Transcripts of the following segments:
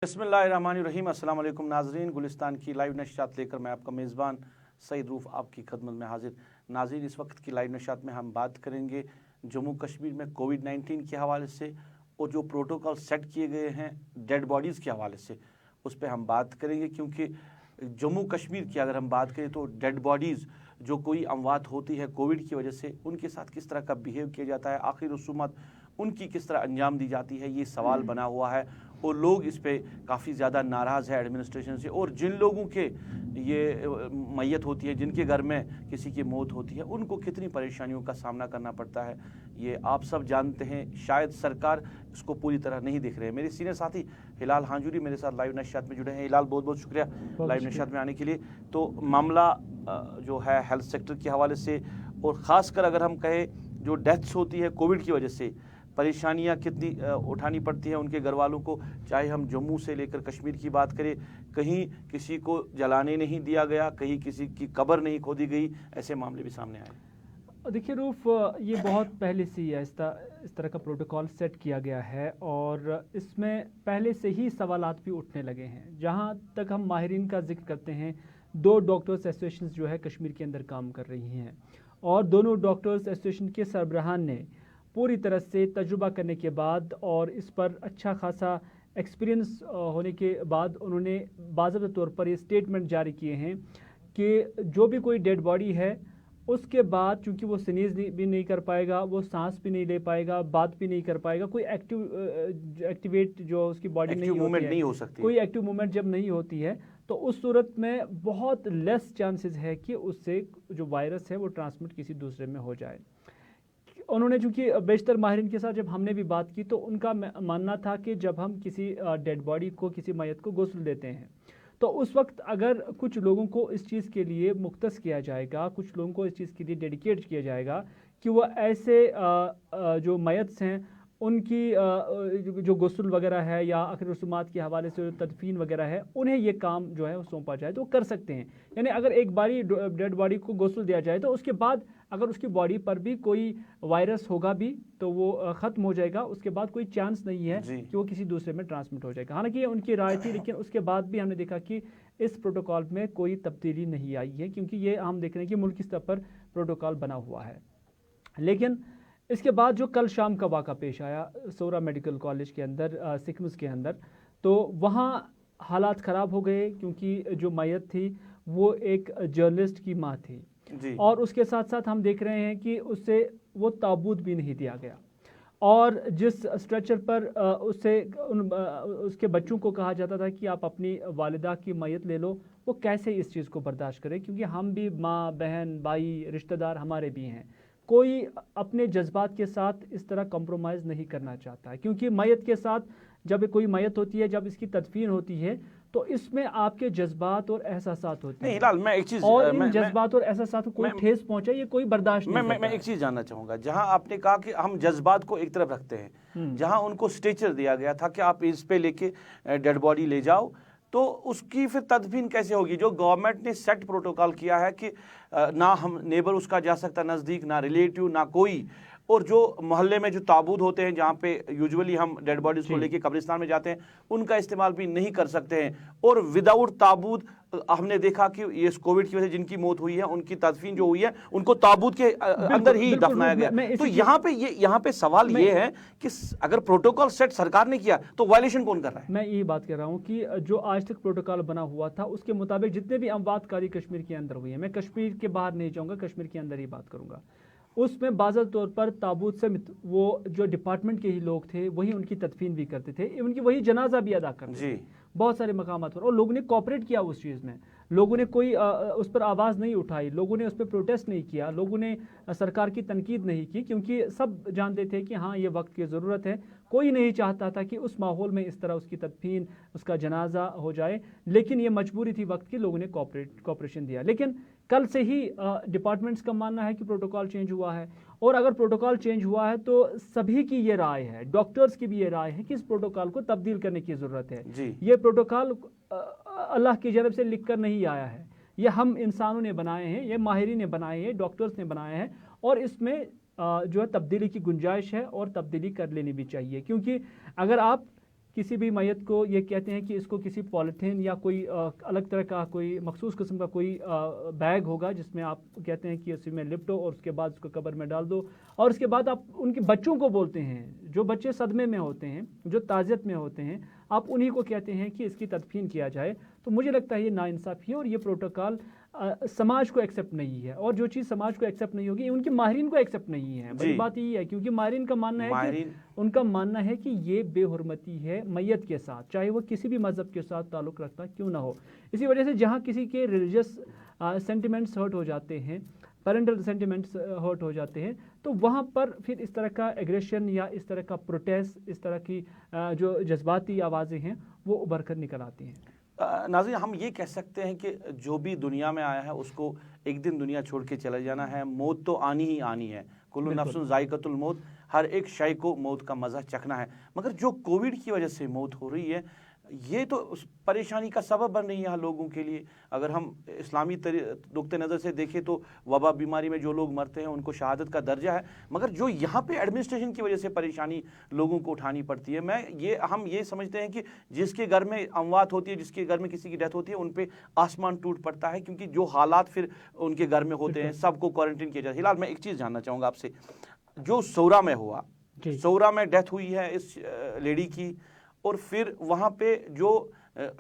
बिस्मिल्लाहिर्रहमानिर्रहीम। अस्सलाम वालेकुम नाजरीन, गुलिस्तान की लाइव नशियात लेकर मैं आपका मेज़बान सईद रूफ आपकी खदमत में हाजिर। नाजरीन, इस वक्त की लाइव नशियात में हम बात करेंगे जम्मू कश्मीर में कोविड-19 के हवाले से और जो प्रोटोकॉल सेट किए गए हैं डेड बॉडीज़ के हवाले से, उस पर हम बात करेंगे। क्योंकि जम्मू कश्मीर की अगर हम बात करें तो डेड बॉडीज़ जो कोई अमवात होती है कोविड की वजह से, उनके साथ किस तरह का बिहेव किया जाता है, आखिर रसूमात उनकी किस तरह अंजाम दी जाती है, ये सवाल बना हुआ है। और लोग इस पे काफ़ी ज़्यादा नाराज़ है एडमिनिस्ट्रेशन से। और जिन लोगों के ये मैयत होती है, जिनके घर में किसी की मौत होती है, उनको कितनी परेशानियों का सामना करना पड़ता है, ये आप सब जानते हैं। शायद सरकार इसको पूरी तरह नहीं देख रहे हैं। मेरे सीनियर साथी हिलाल हांजूरी मेरे साथ लाइव नशियात में जुड़े हैं। हिलाल, बहुत बहुत शुक्रिया लाइव नशियात में आने के लिए। तो मामला जो है हेल्थ सेक्टर के हवाले से, और ख़ासकर अगर हम कहें जो डेथ्स होती है कोविड की वजह से, परेशानियां कितनी उठानी पड़ती हैं उनके घर वालों को। चाहे हम जम्मू से लेकर कश्मीर की बात करें, कहीं किसी को जलाने नहीं दिया गया, कहीं किसी की कब्र नहीं खोदी गई, ऐसे मामले भी सामने आए। देखिए रूफ, ये बहुत पहले से ही इस तरह का प्रोटोकॉल सेट किया गया है और इसमें पहले से ही सवालात भी उठने लगे हैं। जहाँ तक हम माहिरीन का जिक्र करते हैं, 2 डॉक्टर्स एसोसिएशन जो है कश्मीर के अंदर काम कर रही हैं और दोनों डॉक्टर्स एसोसिएशन के सरबराहान ने पूरी तरह से तजुर्बा करने के बाद और इस पर अच्छा खासा एक्सपीरियंस होने के बाद उन्होंने बाज़ाब्ता तौर पर ये स्टेटमेंट जारी किए हैं कि जो भी कोई डेड बॉडी है उसके बाद, चूंकि वो स्नीज भी नहीं कर पाएगा, वो सांस भी नहीं ले पाएगा, बात भी नहीं कर पाएगा, कोई एक्टिवेट जो उसकी बॉडी नहीं हो सकती, कोई एक्टिव मूवमेंट जब नहीं होती है, तो उस सूरत में बहुत लेस चांसेस है कि उससे जो वायरस है वो ट्रांसमिट किसी दूसरे में हो जाए। उन्होंने चूंकि बेशतर माहिरीन के साथ जब हमने भी बात की तो उनका मानना था कि जब हम किसी डेड बॉडी को, किसी मैयत को गुस्ल देते हैं, तो उस वक्त अगर कुछ लोगों को इस चीज़ के लिए मुख्तस किया जाएगा, कुछ लोगों को इस चीज़ के लिए डेडिकेट किया जाएगा कि वह ऐसे जो मैयत हैं उनकी जो गुस्ल वगैरह है या आखिर रसूमात के हवाले से जो तदफीन वगैरह है, उन्हें ये काम जो है वो सौंपा जाए तो वो कर सकते हैं। यानी अगर एक बारी डेड बॉडी को गुस्ल दिया जाए तो उसके बाद अगर उसकी बॉडी पर भी कोई वायरस होगा भी तो वो ख़त्म हो जाएगा। उसके बाद कोई चांस नहीं है कि वो किसी दूसरे में ट्रांसमिट हो जाएगा। हालांकि ये उनकी राय थी, लेकिन उसके बाद भी हमने देखा कि इस प्रोटोकॉल में कोई तब्दीली नहीं आई है, क्योंकि ये हम देख रहे हैं कि मुल्की स्तर पर प्रोटोकॉल बना हुआ है। लेकिन इसके बाद जो कल शाम का वाक़ा पेश आया सोरा मेडिकल कॉलेज के अंदर, सिकम्स के अंदर, तो वहाँ हालात ख़राब हो गए क्योंकि जो मैयत थी वो एक जर्नलिस्ट की माँ थी जी। और उसके साथ साथ हम देख रहे हैं कि उससे वो ताबूत भी नहीं दिया गया और जिस स्ट्रेचर पर उसके बच्चों को कहा जाता था कि आप अपनी वालिदा की मैयत ले लो, वो कैसे इस चीज़ को बर्दाश्त करे, क्योंकि हम भी माँ, बहन, भाई, रिश्तेदार हमारे भी हैं। कोई अपने जज्बात के साथ इस तरह कॉम्प्रोमाइज़ नहीं करना चाहता है, क्योंकि मैयत के साथ जब कोई मैयत होती है, जब इसकी तदफीन होती है, तो इसमें आपके जज्बात और एहसासात होते हैं। हिलाल, मैं एक चीज़, और इन जज्बात और एहसासात को कोई ठेस पहुंचे ये कोई बर्दाश्त नहीं। मैं एक चीज़ जानना चाहूँगा। जहां आपने कहा कि हम जज्बात को एक तरफ रखते हैं, जहां उनको स्ट्रेचर दिया गया था कि आप इस पे लेके डेड बॉडी ले जाओ, तो उसकी फिर तदफीन कैसे होगी? जो गवर्नमेंट ने सेट प्रोटोकॉल किया है कि ना हम नेबर उसका जा सकता नज़दीक, ना रिलेटिव, ना कोई, और जो मोहल्ले में जो ताबूत होते हैं जहाँ पे यूजुअली हम डेड बॉडीज को लेके कब्रिस्तान में जाते हैं, उनका इस्तेमाल भी नहीं कर सकते हैं। और विदाउट ताबूत हमने देखा कि ये कोविड की वजह से जिनकी मौत हुई है उनकी तदफीन जो हुई है उनको ताबूत के अंदर ही दफनाया गया। तो यहाँ पे सवाल ये है कि अगर प्रोटोकॉल सेट सरकार ने किया तो वायलेशन कौन कर रहा है? मैं यही बात कर रहा हूँ कि जो आज तक प्रोटोकॉल बना हुआ था उसके मुताबिक जितने भी अमवातकारी कश्मीर के अंदर हुई है, मैं कश्मीर के बाहर नहीं जाऊँगा, कश्मीर के अंदर ही बात करूँगा, उसमें बाज़ाब्ता तौर पर ताबूत समेत वो जो डिपार्टमेंट के ही लोग थे वही उनकी तदफीन भी करते थे, उनकी वही जनाजा भी अदा करते थे बहुत सारे मकामात पर। और लोगों ने कोऑपरेट किया उस चीज़ में, लोगों ने कोई उस पर आवाज़ नहीं उठाई, लोगों ने उस पर प्रोटेस्ट नहीं किया, लोगों ने सरकार की तनकीद नहीं की, क्योंकि सब जानते थे कि हाँ ये वक्त की ज़रूरत है। कोई नहीं चाहता था कि उस माहौल में इस तरह उसकी तदफीन, उसका जनाजा हो जाए, लेकिन ये मजबूरी थी वक्त की, लोगों ने कोऑपरेशन दिया। लेकिन कल से ही डिपार्टमेंट्स का मानना है कि प्रोटोकॉल चेंज हुआ है, और अगर प्रोटोकॉल चेंज हुआ है तो सभी की ये राय है, डॉक्टर्स की भी ये राय है कि इस प्रोटोकॉल को तब्दील करने की ज़रूरत है। ये प्रोटोकॉल अल्लाह की जानब से लिख कर नहीं आया है, ये हम इंसानों ने बनाए हैं, ये माहिरीन ने बनाए हैं, डॉक्टर्स ने बनाए हैं, और इसमें जो है तब्दीली की गुंजाइश है और तब्दीली कर लेनी भी चाहिए। क्योंकि अगर आप किसी भी मैयत को ये कहते हैं कि इसको किसी पॉलीथीन या कोई अलग तरह का कोई मखसूस किस्म का कोई बैग होगा जिसमें आप कहते हैं कि उसमें लिपटो और उसके बाद उसको कब्र में डाल दो, और उसके बाद आप उनके बच्चों को बोलते हैं, जो बच्चे सदमे में होते हैं, जो ताज़ियत में होते हैं, आप उन्हीं को कहते हैं कि इसकी तदफीन किया जाए। तो मुझे लगता है ये नाइंसाफ़ी है और ये प्रोटोकॉल समाज को एक्सेप्ट नहीं है, और जो चीज़ समाज को एक्सेप्ट नहीं होगी उनके माहिरीन को एक्सेप्ट नहीं है। बड़ी बात यही है, क्योंकि माहिरीन का मानना है कि उनका मानना है कि ये बेहुरमती है मैयत के साथ, चाहे वो किसी भी मज़हब के साथ ताल्लुक़ रखता क्यों ना हो। इसी वजह से जहाँ किसी के रिलीजियस सेंटिमेंट्स हर्ट हो जाते हैं, पेरेंटल सेंटिमेंट्स हर्ट हो जाते हैं, तो वहाँ पर फिर इस तरह का एग्रेशन या इस तरह का प्रोटेस्ट, इस तरह की जो जज्बाती आवाज़ें हैं वो उभर कर निकल आती हैं। नाज़रीन, हम ये कह सकते हैं कि जो भी दुनिया में आया है उसको एक दिन दुनिया छोड़ के चले जाना है। मौत तो आनी ही आनी है, कुल्लु नफ्सुन ज़ाइक़तुल मौत, हर एक शय को मौत का मज़ा चखना है। मगर जो कोविड की वजह से मौत हो रही है ये तो उस परेशानी का सबब बन रही है यहाँ लोगों के लिए। अगर हम इस्लामी नुक्ते नज़र से देखें तो वबा बीमारी में जो लोग मरते हैं उनको शहादत का दर्जा है, मगर जो यहाँ पे एडमिनिस्ट्रेशन की वजह से परेशानी लोगों को उठानी पड़ती है, हम ये समझते हैं कि जिसके घर में अमवात होती है, जिसके घर में किसी की डेथ होती है, उन पर आसमान टूट पड़ता है, क्योंकि जो हालात फिर उनके घर में होते हैं सबको क्वारंटीन किया जाए। फिलहाल मैं एक चीज़ जानना चाहूँगा आपसे, जो सौरा में हुआ, सौरा में डेथ हुई है इस लेडी की, और फिर वहाँ पे जो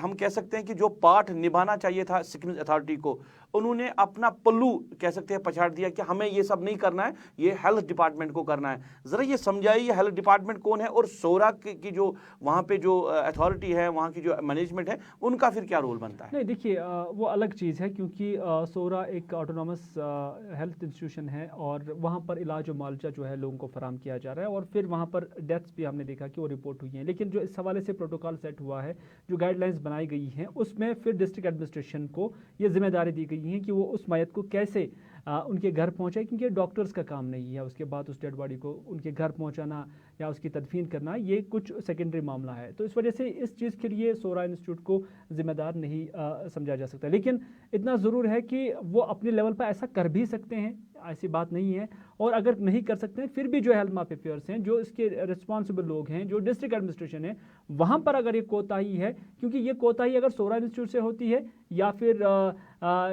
हम कह सकते हैं कि जो पार्ट निभाना चाहिए था सिक्किम अथॉरिटी को, उन्होंने अपना पल्लू कह सकते हैं पछाड़ दिया कि हमें ये सब नहीं करना है, ये हेल्थ डिपार्टमेंट को करना है। ज़रा ये समझाइए हेल्थ डिपार्टमेंट कौन है, और सोरा की जो वहाँ पे जो अथॉरिटी है, वहाँ की जो मैनेजमेंट है, उनका फिर क्या रोल बनता है? नहीं, देखिए वो अलग चीज़ है, क्योंकि सोरा एक ऑटोनॉमस हेल्थ इंस्टीट्यूशन है और वहाँ पर इलाज और मुआवजा जो है लोगों को फराम किया जा रहा है, और फिर वहाँ पर डेथ्स भी हमने देखा कि वो रिपोर्ट हुई हैं। लेकिन जो इस हवाले से प्रोटोकॉल सेट हुआ है, जो गाइडलाइंस बनाई गई हैं, उसमें फिर डिस्ट्रिक्ट एडमिनिस्ट्रेशन को ये जिम्मेदारी दी गई है कि वो उस मैयत को कैसे उनके घर पहुंचाए, क्योंकि डॉक्टर्स का काम नहीं है उसके बाद उस डेड बॉडी को उनके घर पहुंचाना या उसकी तदफीन करना, ये कुछ सेकेंडरी मामला है। तो इस वजह से इस चीज़ के लिए सोरा इंस्टीट्यूट को जिम्मेदार नहीं समझा जा सकता। लेकिन इतना ज़रूर है कि वो अपने लेवल पर ऐसा कर भी सकते हैं, ऐसी बात नहीं है, और अगर नहीं कर सकते हैं फिर भी जो हेल्थ माफियर्स हैं, जो इसके रिस्पॉन्सिबल लोग हैं, जो डिस्ट्रिक्ट एडमिनिस्ट्रेशन है, वहाँ पर अगर ये कोताही है, क्योंकि ये कोताही अगर सोरा इंस्टीट्यूट से होती है या फिर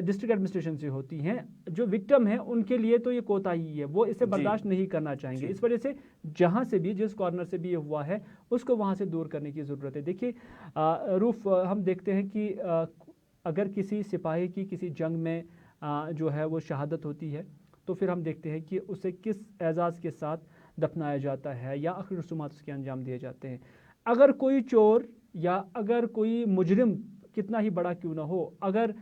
डिस्ट्रिक्ट एडमिनिस्ट्रेशन से होती हैं, जो विक्टिम है उनके लिए तो ये कोताही है, वो इसे बर्दाश्त नहीं करना चाहेंगे। इस वजह से जहाँ से भी, जिस कॉर्नर से भी ये हुआ है, उसको वहाँ से दूर करने की ज़रूरत है। देखिए रूफ, हम देखते हैं कि अगर किसी सिपाही की किसी जंग में जो है वो शहादत होती है, तो फिर हम देखते हैं कि उसे किस एजाज़ के साथ दफनाया जाता है या आखिरी रसूमात उसके अंजाम दिए जाते हैं। अगर कोई चोर या अगर कोई मुजरिम कितना ही बड़ा क्यों ना हो, अगर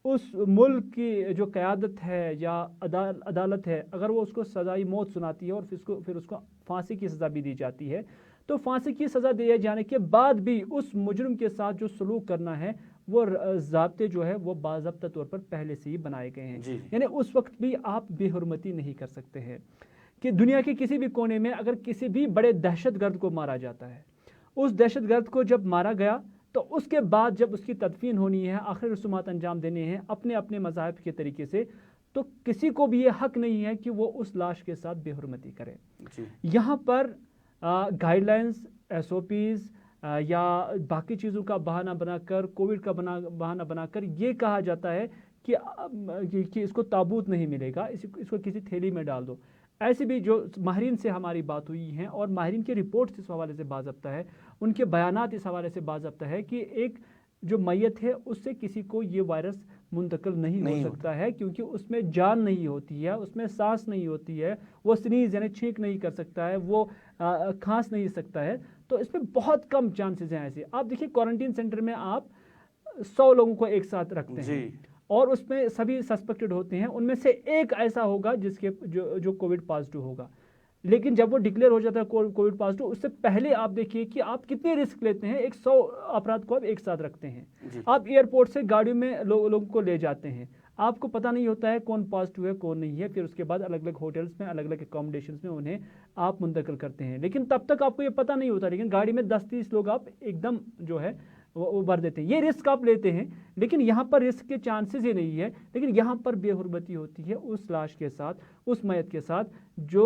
उस मुल्क की जो क़यादत है या अदालत है, अगर वो उसको सज़ाई मौत सुनाती है और फिर उसको फांसी की सज़ा भी दी जाती है, तो फांसी की सज़ा दिए जाने के बाद भी उस मुजरिम के साथ जो सलूक करना है वो ज़ाब्ते जो है वो बाज़ाब्ता तौर पर पहले से ही बनाए गए हैं। यानी उस वक्त भी आप बेहुरमती नहीं कर सकते हैं कि दुनिया के किसी भी कोने में अगर किसी भी बड़े दहशतगर्द को मारा जाता है, उस दहशतगर्द को जब मारा गया तो उसके बाद जब उसकी तदफीन होनी है, आखिरी रसूमात अंजाम देने हैं अपने अपने मज़ाहिब के तरीके से, तो किसी को भी ये हक नहीं है कि वो उस लाश के साथ बेहुरमती करे। यहाँ पर गाइडलाइंस, SOPs या बाकी चीज़ों का बहाना बनाकर, कोविड का बहाना बनाकर ये कहा जाता है कि इसको ताबूत नहीं मिलेगा, इसको किसी थैली में डाल दो। ऐसे भी जो माहिरीन से हमारी बात हुई हैं और माहिरीन के रिपोर्ट्स इस हवाले से बाज़ाब्ता है, उनके बयानात इस हवाले से बाज़ाब्ता है कि एक जो मैयत है उससे किसी को ये वायरस मुंतकिल नहीं हो सकता है, क्योंकि उसमें जान नहीं होती है, उसमें सांस नहीं होती है, वो स्नीज़ यानी छींक नहीं कर सकता है, वो खांस नहीं सकता है, तो इसमें बहुत कम चांसेस हैं ऐसे। आप देखिए क्वारंटीन सेंटर में आप 100 लोगों को एक साथ रखते हैं और उसमें सभी सस्पेक्टेड होते हैं, उनमें से एक ऐसा होगा जिसके जो कोविड पॉजिटिव होगा, लेकिन जब वो डिक्लेयर हो जाता है कोविड पॉजिटिव, उससे पहले आप देखिए कि आप कितने रिस्क लेते हैं। 100 अफराद को आप एक साथ रखते हैं, आप एयरपोर्ट से गाड़ियों में लोगों को ले जाते हैं, आपको पता नहीं होता है कौन पॉजिटिव है कौन नहीं है, फिर उसके बाद अलग अलग होटल्स में, अलग अलग एकोमोडेशंस में उन्हें आप मुंतकिल करते हैं, लेकिन तब तक आपको ये पता नहीं होता, लेकिन गाड़ी में 10-30 लोग आप एकदम जो है वो भर देते हैं। ये रिस्क आप लेते हैं, लेकिन यहाँ पर रिस्क के चांसेस ही नहीं है, लेकिन यहाँ पर बेहुरमती होती है उस लाश के साथ, उस मैयत के साथ जो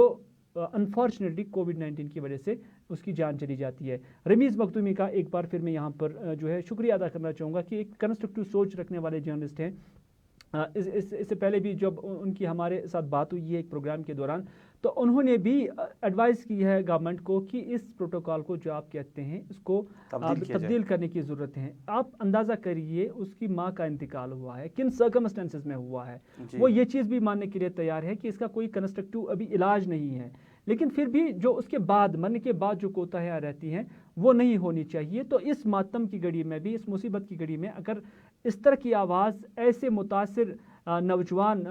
अनफॉर्चुनेटली कोविड-19 की वजह से उसकी जान चली जाती है। रमीज़ मखदूमी का एक बार फिर मैं यहाँ पर जो है शुक्रिया अदा करना चाहूँगा कि एक कंस्ट्रक्टिव सोच रखने वाले जर्नलिस्ट हैं। इससे पहले भी जब उनकी हमारे साथ बात हुई है एक प्रोग्राम के दौरान, तो उन्होंने भी एडवाइस की है गवर्नमेंट को कि इस प्रोटोकॉल को जो आप कहते हैं इसको तब्दील करने की ज़रूरत है। आप अंदाज़ा करिए उसकी माँ का इंतकाल हुआ है, किन सर्कमस्टेंसेस में हुआ है। वो ये चीज़ भी मानने के लिए तैयार है कि इसका कोई कंस्ट्रक्टिव अभी इलाज नहीं है, लेकिन फिर भी जो उसके बाद मरने के बाद जो कोताहियाँ रहती हैं वो नहीं होनी चाहिए। तो इस मातम की घड़ी में भी, इस मुसीबत की घड़ी में अगर इस तरह की आवाज़ ऐसे मुतासिर नौजवान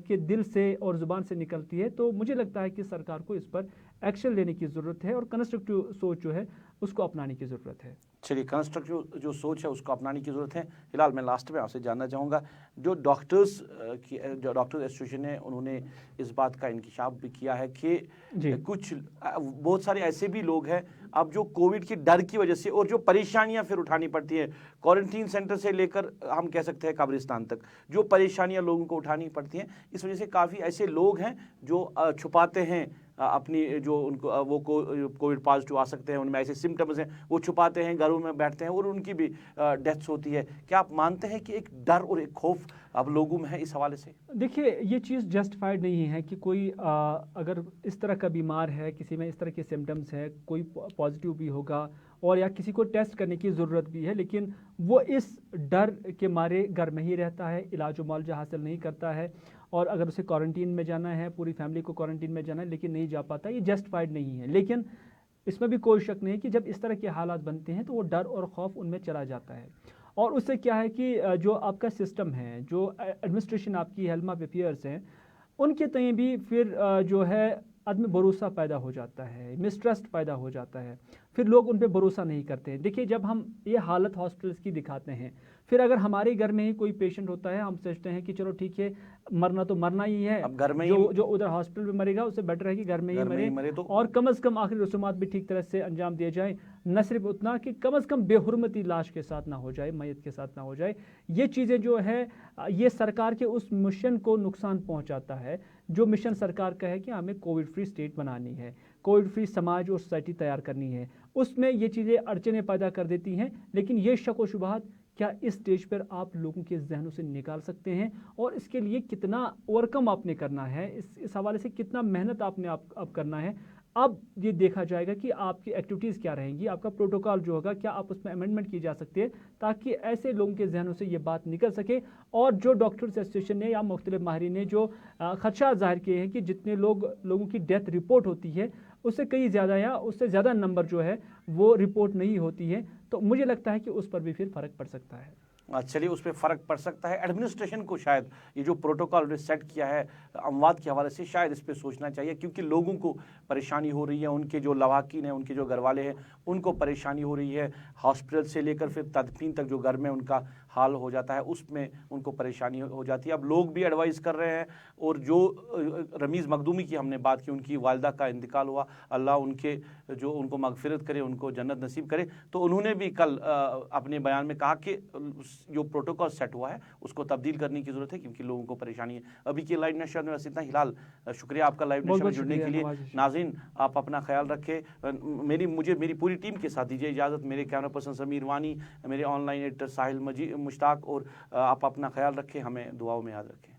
के दिल से और ज़ुबान से निकलती है, तो मुझे लगता है कि सरकार को इस पर एक्शन लेने की ज़रूरत है और कंस्ट्रक्टिव सोच जो है उसको अपनाने की ज़रूरत है। चलिए, कंस्ट्रक्टिव जो सोच है उसको अपनाने की ज़रूरत है। फिलहाल मैं लास्ट में आपसे जानना चाहूँगा, जो डॉक्टर्स एसोसिएशन है उन्होंने इस बात का इंकशाफ भी किया है कि कुछ बहुत सारे ऐसे भी लोग हैं अब जो कोविड की डर की वजह से और जो परेशानियां फिर उठानी पड़ती है, क्वारंटीन सेंटर से लेकर हम कह सकते हैं कब्रिस्तान तक जो परेशानियां लोगों को उठानी पड़ती हैं, इस वजह से काफ़ी ऐसे लोग हैं जो छुपाते हैं अपनी जो उनको वो कोविड पॉजिटिव आ सकते हैं, उनमें ऐसे सिम्टम्स हैं वो छुपाते हैं, घरों में बैठते हैं और उनकी भी डेथ्स होती है। क्या आप मानते हैं कि एक डर और एक खौफ अब लोगों में है इस हवाले से? देखिए, ये चीज़ जस्टिफाइड नहीं है कि कोई अगर इस तरह का बीमार है, किसी में इस तरह के सिम्टम्स है, कोई पॉजिटिव भी होगा और या किसी को टेस्ट करने की ज़रूरत भी है, लेकिन वो इस डर के मारे घर में ही रहता है, इलाज मुआवजा हासिल नहीं करता है और अगर उसे क्वारंटीन में जाना है, पूरी फैमिली को क्वारंटीन में जाना है लेकिन नहीं जा पाता, ये जस्टिफाइड नहीं है। लेकिन इसमें भी कोई शक नहीं कि जब इस तरह के हालात बनते हैं तो वो डर और खौफ उनमें चला जाता है और उससे क्या है कि जो आपका सिस्टम है, जो एडमिनिस्ट्रेशन आपकी हेल्थ ऑफ अफेयर्स हैं, उनके तय भी फिर जो है आदमी भरोसा पैदा हो जाता है, मिसट्रस्ट पैदा हो जाता है, फिर लोग उन पर भरोसा नहीं करते हैं। देखिए, जब हम ये हालत हॉस्पिटल्स की दिखाते हैं, फिर अगर हमारे घर में ही कोई पेशेंट होता है, हम सोचते हैं कि चलो ठीक है, मरना तो मरना ही है, अब घर में जो उधर हॉस्पिटल में मरेगा उससे बेटर है कि घर में ही मरे तो और कम से कम आखिरी रसूमात भी ठीक तरह से अंजाम दिए जाए। न सिर्फ उतना कि कम से कम बेहुरमती लाश के साथ ना हो जाए, मैयत के साथ ना हो जाए। ये चीज़ें जो है ये सरकार के उस मिशन को नुकसान पहुँचाता है, जो मिशन सरकार का है कि हमें कोविड फ्री स्टेट बनानी है, कोविड फ्री समाज और सोसाइटी तैयार करनी है। उसमें ये चीज़ें अड़चनें पैदा कर देती हैं, लेकिन ये शक व शुबहात क्या इस स्टेज पर आप लोगों के जहनों से निकाल सकते हैं और इसके लिए कितना ओवरकम आपने करना है, इस हवाले से कितना मेहनत आपने अब करना है। अब ये देखा जाएगा कि आपकी एक्टिविटीज़ क्या रहेंगी, आपका प्रोटोकॉल जो होगा क्या आप उसमें अमेंडमेंट की जा सकती है ताकि ऐसे लोगों के जहनों से ये बात निकल सके। और जो डॉक्टर्स एसोसिएशन ने या मुख्तलिफ माहिरीन ने जो खदशा जाहिर किए हैं कि जितने लोगों की डेथ रिपोर्ट होती है उससे कई ज़्यादा या उससे ज़्यादा नंबर जो है वो रिपोर्ट नहीं होती है, तो मुझे लगता है कि उस पर भी फिर फ़र्क पड़ सकता है। चलिए, उस पर फ़र्क पड़ सकता है। एडमिनिस्ट्रेशन को शायद ये जो प्रोटोकॉल उन्होंने सेट किया है अमवात के हवाले से, शायद इस पर सोचना चाहिए, क्योंकि लोगों को परेशानी हो रही है, उनके जो लवाकिन हैं, उनके जो घर वाले हैं, उनको परेशानी हो रही है। हॉस्पिटल से लेकर फिर तदफीन तक जो घर में उनका हाल हो जाता है उसमें उनको परेशानी हो जाती है। अब लोग भी एडवाइस कर रहे हैं, और जो रमीज़ मखदूमी की हमने बात की, उनकी वालिदा का इंतकाल हुआ, अल्लाह उनको मगफिरत करे, उनको जन्नत नसीब करे, तो उन्होंने भी कल अपने बयान में कहा कि जो प्रोटोकॉल सेट हुआ है उसको तब्दील करने की ज़रूरत है, क्योंकि लोगों को परेशानी है। अभी की लाइव नशर में बस इतना। हिलाल, शुक्रिया आपका लाइव नशर में जुड़ने के लिए। नाज़रीन, आप अपना ख्याल रखें। मेरी पूरी टीम के साथ दीजिए इजाज़त। मेरे कैमरा पर्सन समीर वानी, मेरे ऑनलाइन एडिटर साहिल मुश्ताक, और आप अपना ख्याल रखें, हमें दुआओं में याद रखें।